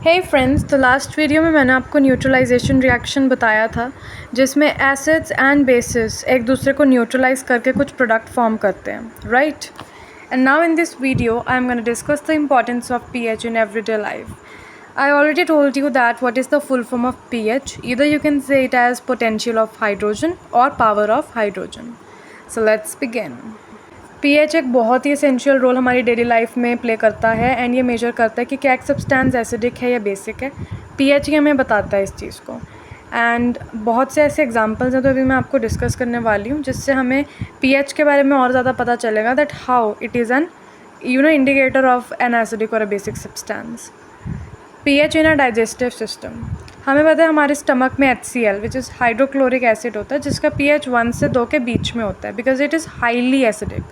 हे friends, तो last video में मैंने आपको न्यूट्रलाइजेशन रिएक्शन बताया था जिसमें एसिड्स एंड बेसिस एक दूसरे को न्यूट्रलाइज करके कुछ प्रोडक्ट फॉर्म करते हैं, right? And now in this video I am gonna discuss the importance of pH in everyday life. I already told you that what is the full form of pH. Either you can say it as potential of hydrogen or power of hydrogen. So let's begin. pH एक बहुत ही essential role हमारी daily life में play करता है and ये major करता है कि क्या एक सब्सटेंस एसिडिक है या बेसिक है। pH ही हमें बताता है इस चीज़ को। एंड बहुत से ऐसे एग्जांपल्स हैं तो अभी मैं आपको डिस्कस करने वाली हूँ जिससे हमें pH के बारे में और ज़्यादा पता चलेगा that how it is an indicator of an acidic और a basic substance. pH in a digestive system, हमें पता है हमारे स्टमक में HCl which is hydrochloric acid होता है जिसका pH 1 से 2 के बीच में होता है because it is highly acidic.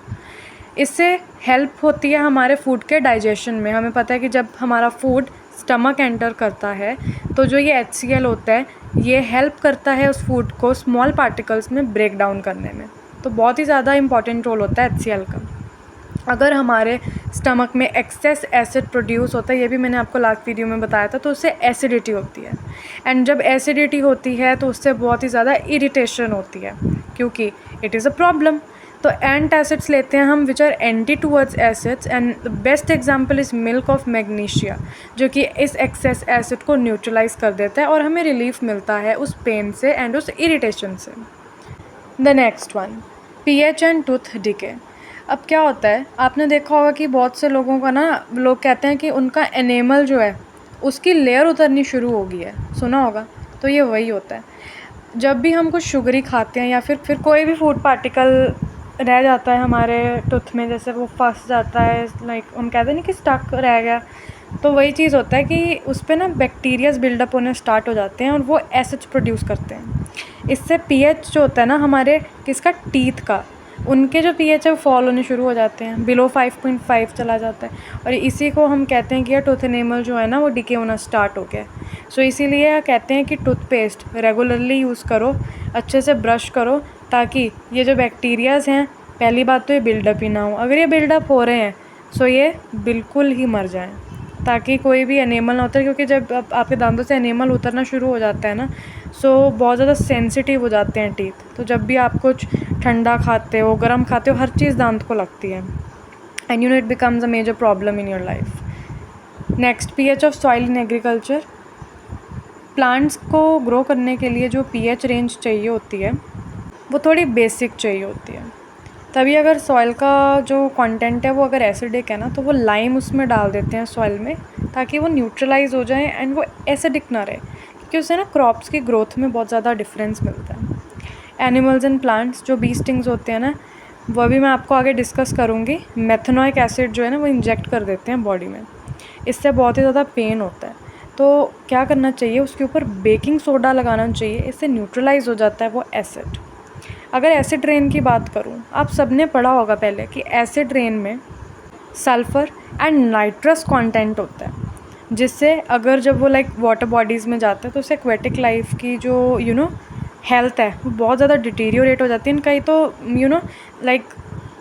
इससे हेल्प होती है हमारे फूड के डाइजेशन में। हमें पता है कि जब हमारा फूड स्टमक एंटर करता है तो जो ये HCl होता है ये हेल्प करता है उस फूड को स्मॉल पार्टिकल्स में ब्रेक डाउन करने में। तो बहुत ही ज़्यादा इंपॉर्टेंट रोल होता है HCl का। अगर हमारे स्टमक में एक्सेस एसिड प्रोड्यूस होता है, ये भी मैंने आपको लास्ट वीडियो में बताया था, तो उससे एसिडिटी होती है। एंड जब एसिडिटी होती है तो उससे बहुत ही ज़्यादा इरिटेशन होती है क्योंकि इट इज़ अ प्रॉब्लम। तो एंटासिड्स लेते हैं हम which are anti towards acids and the best example is milk of magnesia जो कि इस एक्सेस एसिड को न्यूट्रलाइज कर देता है और हमें रिलीफ मिलता है उस पेन से एंड उस इरिटेशन से। The next one, pH and tooth decay. अब क्या होता है, आपने देखा होगा कि बहुत से लोगों का ना, लोग कहते हैं कि उनका एनेमल जो है उसकी लेयर उतरनी शुरू हो गई है, सुना होगा। तो ये वही होता है जब भी हम कुछ शुगरी खाते हैं या फिर कोई भी फूड पार्टिकल रह जाता है हमारे टूथ में, जैसे वो फंस जाता है, लाइक हम कहते हैं ना कि स्टक रह गया, तो वही चीज़ होता है कि उस पर ना बैक्टीरियाज बिल्डअप होने स्टार्ट हो जाते हैं और वो एसिड्स प्रोड्यूस करते हैं। इससे pH जो होता है ना हमारे किसका, टीथ का, उनके जो pH है वो फॉल होने शुरू हो जाते हैं, बिलो 5.5 चला जाता है और इसी को हम कहते हैं कि यार टूथ एनेमल जो है ना वो डिके होना स्टार्ट हो गया। सो इसीलिए कहते हैं कि टूथपेस्ट रेगुलरली यूज़ करो, अच्छे से ब्रश करो ताकि ये जो बैक्टीरियाज़ हैं, पहली बात तो ये बिल्डअप ही ना हो। अगर ये बिल्डअप हो रहे हैं सो ये बिल्कुल ही मर जाएं ताकि कोई भी एनेमल ना उतरे, क्योंकि जब आपके दांतों से एनेमल उतरना शुरू हो जाता है ना सो बहुत ज़्यादा सेंसिटिव हो जाते हैं टीथ। तो जब भी आप कुछ ठंडा खाते हो, गर्म खाते हो, हर चीज़ दांत को लगती है and it becomes a major problem in your life. Next, pH of soil in agriculture. Plants को ग्रो करने के लिए जो pH रेंज चाहिए होती है वो थोड़ी बेसिक चाहिए होती है। तभी अगर सॉइल का जो कंटेंट है वो अगर एसिडिक है ना तो वो लाइम उसमें डाल देते हैं सॉइल में ताकि वो न्यूट्रलाइज हो जाए एंड वो एसिडिक ना रहे, क्योंकि उससे ना क्रॉप्स की ग्रोथ में बहुत ज़्यादा डिफरेंस मिलता है। एनिमल्स एंड प्लांट्स जो बी स्टिंग्स होते हैं ना, वो भी मैं आपको आगे डिस्कस करूँगी। मेथनोइक एसिड जो है ना वो इंजेक्ट कर देते हैं बॉडी में, इससे बहुत ही ज़्यादा पेन होता है। तो क्या करना चाहिए, उसके ऊपर बेकिंग सोडा लगाना चाहिए, इससे न्यूट्रलाइज हो जाता है वो एसिड। अगर एसिड रेन की बात करूं, आप सबने पढ़ा होगा पहले कि एसिड रेन में सल्फ़र एंड नाइट्रस कंटेंट होता है, जिससे अगर जब वो लाइक वाटर बॉडीज़ में जाता है तो उससे एक्वेटिक लाइफ की जो हेल्थ है वो बहुत ज़्यादा डिटीरियोरेट हो जाती है। कहीं तो like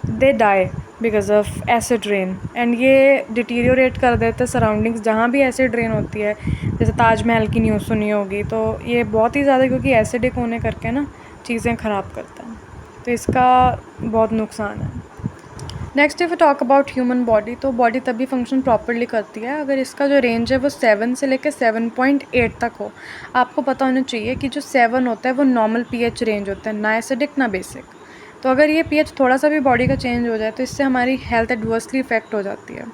they die because of acid rain and ये डिटीरियोरेट कर देते हैं सराउंडिंग्स जहाँ भी एसिड रेन होती है। जैसे ताजमहल की न्यूज़ सुनी होगी, तो ये बहुत ही ज़्यादा क्योंकि एसिडिक होने करके ना चीज़ें ख़राब करता है, तो इसका बहुत नुकसान है। Next if talk about human body, तो बॉडी तभी फंक्शन प्रॉपरली करती है अगर इसका जो रेंज है वो 7 से लेकर 7.8 तक हो। आपको पता होना चाहिए कि जो 7 होता है वो नॉर्मल pH रेंज होता है, ना एसिडिक ना बेसिक। तो अगर ये pH थोड़ा सा भी बॉडी का चेंज हो जाए तो इससे हमारी हेल्थ एडवर्सली इफ़ेक्ट हो जाती है।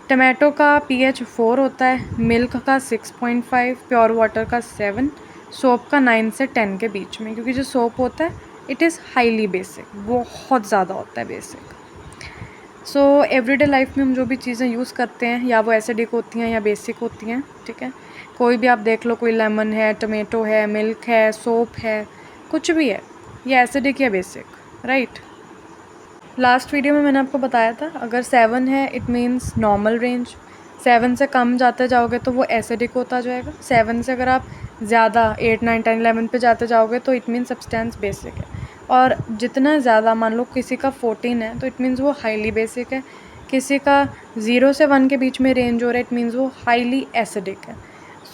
टमाटो का pH 4 होता है, मिल्क का 6.5, प्योर वाटर का 7, सोप का 9 से 10 के बीच में, क्योंकि जो सोप होता है इट इज़ हाईली बेसिक, बहुत ज़्यादा होता है बेसिक। सो एवरीडे लाइफ में हम जो भी चीज़ें यूज़ करते हैं या वो एसिडिक होती हैं या बेसिक होती हैं, ठीक है। कोई भी आप देख लो, कोई लेमन है, टमेटो है, मिल्क है, सोप है, कुछ भी है, ये एसिडिक या बेसिक, राइट। लास्ट वीडियो में मैंने आपको बताया था अगर 7 है इट मीन्स नॉर्मल रेंज, 7 से कम जाते जाओगे तो वो एसिडिक होता जाएगा, 7 से अगर आप ज़्यादा 8, 9, 10, 11 पे जाते जाओगे तो इट मीन्स सब्सटेंस बेसिक है। और जितना ज़्यादा, मान लो किसी का 14 है तो इट मीन्स वो हाईली बेसिक है, किसी का 0 से 1 के बीच में रेंज हो रहा है, इट मीन्स वो हाईली एसिडिक है.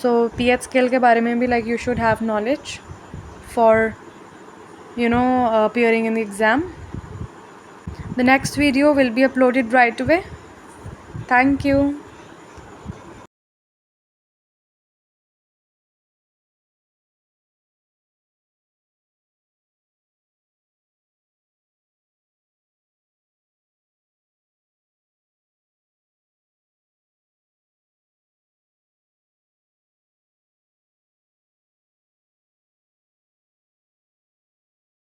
सो pH स्केल के बारे में भी like you should have knowledge for appearing in the exam. The next video will be uploaded right away. Thank you.